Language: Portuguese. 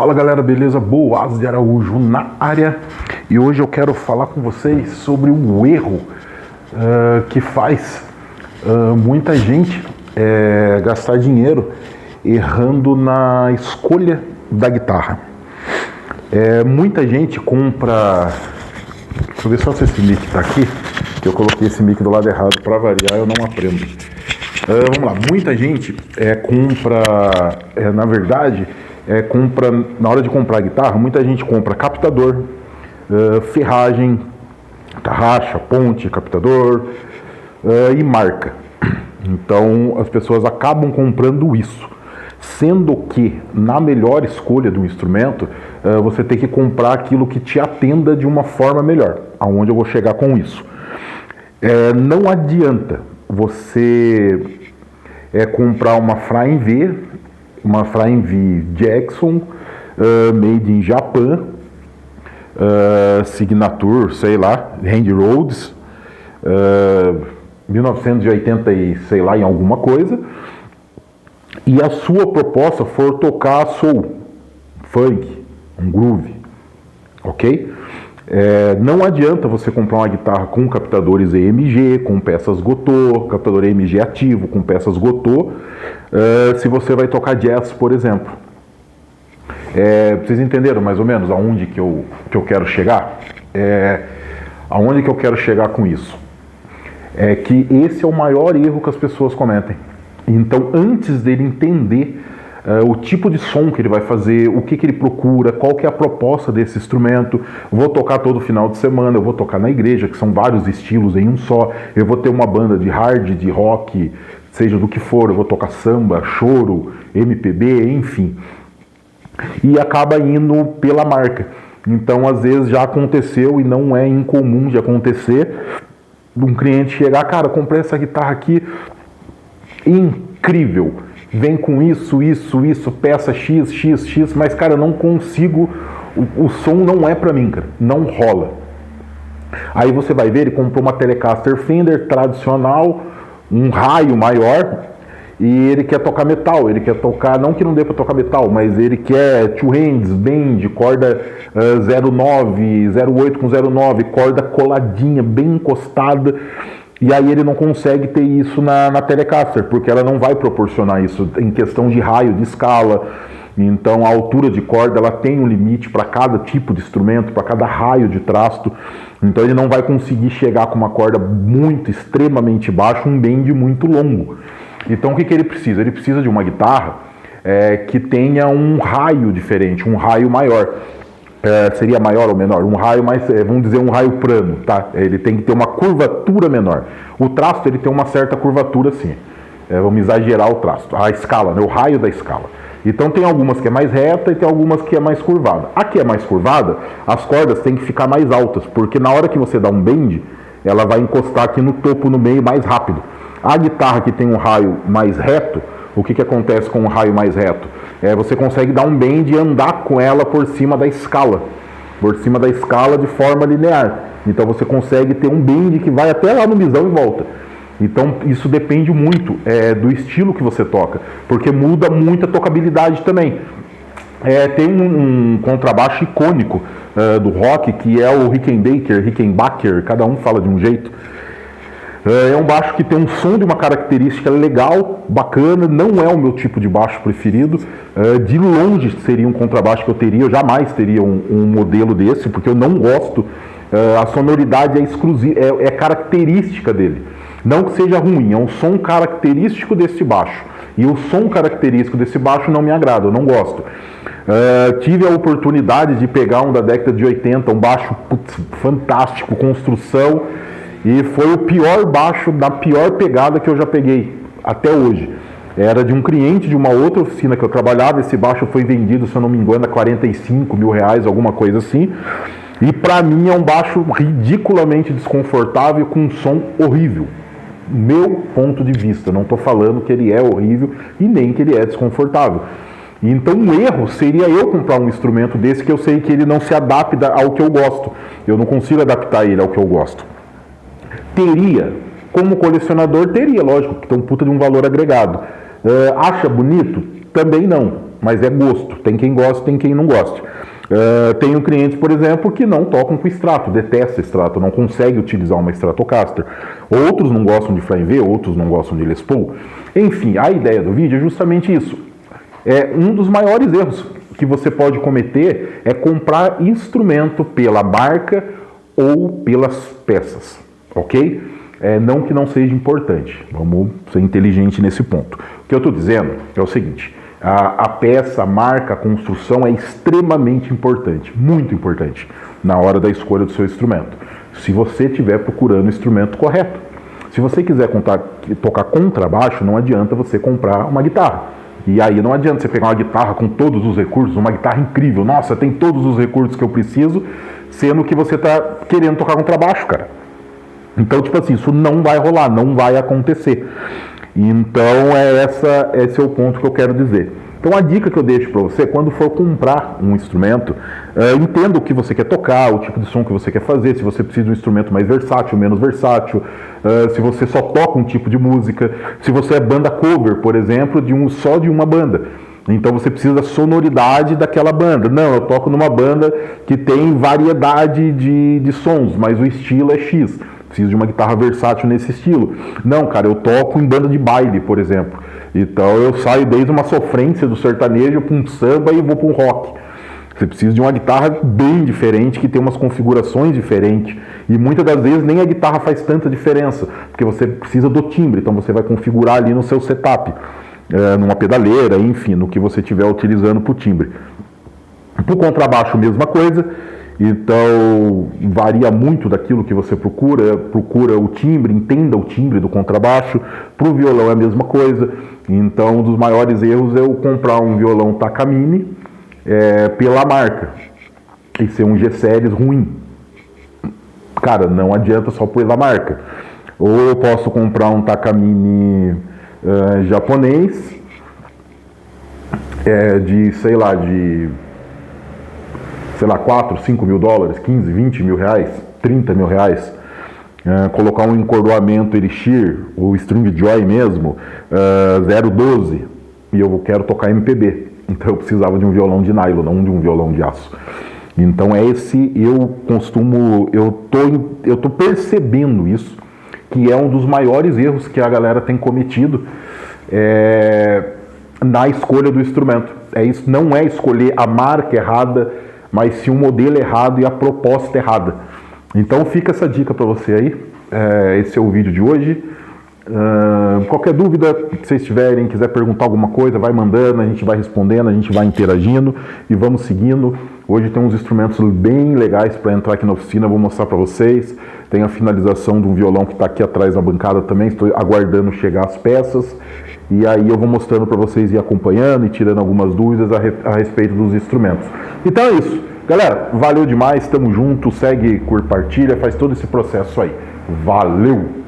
Fala galera, beleza? Boaz de Araújo na área, e hoje eu quero falar com vocês sobre o erro que faz muita gente gastar dinheiro errando na escolha da guitarra. Muita gente compra. Deixa eu ver só se esse mic tá aqui, que eu coloquei esse mic do lado errado para variar, eu não aprendo. Vamos lá, muita gente compra, na verdade, compra, na hora de comprar guitarra, muita gente compra captador, ferragem, tarraxa, ponte, captador e marca. Então as pessoas acabam comprando isso, sendo que na melhor escolha do instrumento você tem que comprar aquilo que te atenda de uma forma melhor. Aonde eu vou chegar com isso? Não adianta você comprar uma Flying V Jackson, made in Japan, Signature, sei lá, Randy Rhoads, 1980 e sei lá, em alguma coisa, e a sua proposta for tocar soul, funk, um groove, ok? Não adianta você comprar uma guitarra com captadores EMG, com peças Gotô, captador EMG ativo, com peças Gotô, se você vai tocar jazz, por exemplo. Vocês entenderam mais ou menos aonde que eu quero chegar? Aonde que eu quero chegar com isso? É que esse é o maior erro que as pessoas cometem. Então, antes dele entender o tipo de som que ele vai fazer, o que ele procura, qual que é a proposta desse instrumento, vou tocar todo final de semana, eu vou tocar na igreja, que são vários estilos em um só, eu vou ter uma banda de hard, de rock, seja do que for, eu vou tocar samba, choro, MPB, enfim. E acaba indo pela marca. Então, às vezes já aconteceu, e não é incomum de acontecer, um cliente chegar, cara, comprei essa guitarra aqui, incrível, vem com isso, peça X, mas cara, eu não consigo, o som não é pra mim, cara, não rola. Aí você vai ver, ele comprou uma Telecaster Fender tradicional, um raio maior, e ele quer tocar metal, ele quer tocar, não que não dê pra tocar metal, mas ele quer two hands, bend, corda 09, 08 com 09, corda coladinha, bem encostada. E aí ele não consegue ter isso na Telecaster, porque ela não vai proporcionar isso em questão de raio, de escala. Então a altura de corda ela tem um limite para cada tipo de instrumento, para cada raio de trasto. Então ele não vai conseguir chegar com uma corda muito, extremamente baixa, um bend muito longo. Então o que ele precisa? Ele precisa de uma guitarra que tenha um raio diferente, um raio maior. Seria maior ou menor? Um raio mais, vamos dizer, um raio plano, tá? Ele tem que ter uma curvatura menor. O trasto ele tem uma certa curvatura, sim. Vamos exagerar o trasto, a escala, né? O raio da escala. Então tem algumas que é mais reta e tem algumas que é mais curvada. A que é mais curvada, as cordas têm que ficar mais altas, porque na hora que você dá um bend, ela vai encostar aqui no topo, no meio, mais rápido. A guitarra que tem um raio mais reto, o que acontece com um raio mais reto? Você consegue dar um bend e andar com ela por cima da escala. Por cima da escala de forma linear. Então você consegue ter um bend que vai até lá no misão e volta. Então isso depende muito do estilo que você toca. Porque muda muito a tocabilidade também. Tem um contrabaixo icônico do rock, que é o Rickenbacker, cada um fala de um jeito. É um baixo que tem um som de uma característica legal, bacana, não é o meu tipo de baixo preferido. De longe seria um contrabaixo que eu teria, eu jamais teria um modelo desse, porque eu não gosto. A sonoridade é exclusiva, é característica dele. Não que seja ruim, é um som característico desse baixo. E o som característico desse baixo não me agrada, eu não gosto. Tive a oportunidade de pegar um da década de 80, um baixo fantástico, construção, e foi o pior baixo da pior pegada que eu já peguei até hoje. Era de um cliente de uma outra oficina que eu trabalhava. Esse baixo foi vendido, se eu não me engano, a 45 mil reais, alguma coisa assim. E pra mim é um baixo ridiculamente desconfortável, com um som horrível. Meu ponto de vista, não estou falando que ele é horrível e nem que ele é desconfortável. Então um erro seria eu comprar um instrumento desse que eu sei que ele não se adapta ao que eu gosto. Eu não consigo adaptar ele ao que eu gosto. Teria, como colecionador, teria, lógico, que tem um puta de um valor agregado. Acha bonito? Também não. mas é gosto. Tem quem goste, tem quem não goste. Tenho clientes, por exemplo, que não tocam com extrato, detestam extrato, não conseguem utilizar uma Stratocaster. Outros não gostam de Flying V, outros não gostam de Les Paul. Enfim, a ideia do vídeo é justamente isso. Um dos maiores erros que você pode cometer é comprar instrumento pela marca ou pelas peças, ok? Não que não seja importante, vamos ser inteligente nesse ponto. O que eu estou dizendo é o seguinte: a peça, a marca, a construção é extremamente importante, muito importante, na hora da escolha do seu instrumento. Se você estiver procurando o instrumento correto. Se você quiser tocar contrabaixo, não adianta você comprar uma guitarra. E aí não adianta você pegar uma guitarra com todos os recursos, uma guitarra incrível, nossa, tem todos os recursos que eu preciso, sendo que você está querendo tocar contrabaixo, cara. Então, tipo assim, isso não vai rolar, não vai acontecer. Então, esse é o ponto que eu quero dizer. Então, a dica que eu deixo para você, quando for comprar um instrumento, entenda o que você quer tocar, o tipo de som que você quer fazer, se você precisa de um instrumento mais versátil, menos versátil, se você só toca um tipo de música, se você é banda cover, por exemplo, só de uma banda. Então você precisa da sonoridade daquela banda. Não, eu toco numa banda que tem variedade de sons, mas o estilo é X. Preciso de uma guitarra versátil nesse estilo. Não, cara, eu toco em banda de baile, por exemplo. Então eu saio desde uma sofrência do sertanejo para um samba e vou para um rock. Você precisa de uma guitarra bem diferente, que tem umas configurações diferentes. E muitas das vezes nem a guitarra faz tanta diferença, porque você precisa do timbre. Então você vai configurar ali no seu setup, numa pedaleira, enfim, no que você estiver utilizando para o timbre. Para o contrabaixo, mesma coisa. Então varia muito daquilo que você procura o timbre, entenda o timbre do contrabaixo. Para o violão é a mesma coisa. Então um dos maiores erros é eu comprar um violão Takamine pela marca e ser um G-Series ruim. Cara, não adianta só pela marca. Ou eu posso comprar um Takamine japonês de 4, 5 mil dólares, 15, 20 mil reais, 30 mil reais, colocar um encordoamento Elixir, ou String Joy mesmo, 0,12, e eu quero tocar MPB, então eu precisava de um violão de nylon, não de um violão de aço. Então eu tô percebendo isso, que é um dos maiores erros que a galera tem cometido na escolha do instrumento. Isso não é escolher a marca errada, mas sim o modelo errado e a proposta errada. Então fica essa dica para você aí. Esse é o vídeo de hoje. Qualquer dúvida que vocês tiverem, quiser perguntar alguma coisa, vai mandando, a gente vai respondendo, a gente vai interagindo e vamos seguindo. Hoje tem uns instrumentos bem legais para entrar aqui na oficina, vou mostrar para vocês. Tem a finalização de um violão que está aqui atrás na bancada também, estou aguardando chegar as peças. E aí eu vou mostrando para vocês e acompanhando e tirando algumas dúvidas a respeito dos instrumentos. Então é isso. Galera, valeu demais, tamo junto, segue, curte, partilha, faz todo esse processo aí. Valeu!